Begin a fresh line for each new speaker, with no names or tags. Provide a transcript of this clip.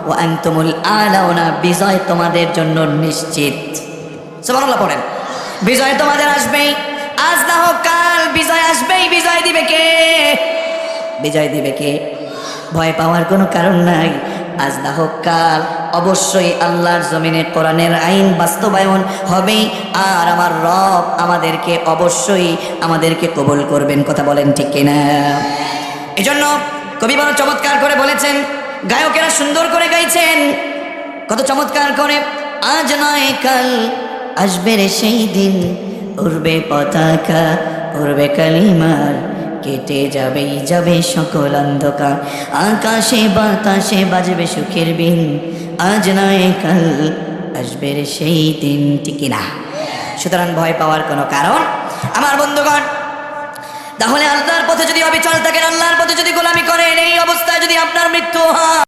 ওয়া আনতুমুল আলাউনা, বিজয় তোমাদের জন্য নিশ্চিত। সুবহানাল্লাহ পড়েন। বিজয় তোমাদের আসবেই, আজ না হোক কাল বিজয় আসবেই। বিজয় দিবে কে? বিজয় দিবে কে? ভয় পাওয়ার কোনো কারণ নাই। আজ না হোক কাল অবশ্যই আল্লাহর জমিনে কোরআনের আইন বাস্তবায়ন হবেই, আর আমার রব আমাদেরকে অবশ্যই আমাদেরকে কবুল করবেন। কথা বলেন ঠিক কিনা? এজন্য কবি বড় চমৎকার করে বলেছেন, গায়কেরা সুন্দর করে গাইছেন, কত চমৎকার করে। আজ নয় কাল আসবে রে সেই দিন, উড়বে পতাকা, উড়বে কালিমার, কেটে যাবেই যাবে সকল অন্ধকার, আকাশে বাতাসে বাজবে সুখের বিন। আজ নয় কাল আসবে রে সেই দিন, ঠিক না? সুতরাং ভয় পাওয়ার কোনো কারণ আমার বন্ধুগণ। তাহলে আল্লাহর পথে যদি অবিচল থাকেন, আল্লাহর পথে যদি গোলামি করেন, এই অবস্থায় যদি আপনার মৃত্যু হয়,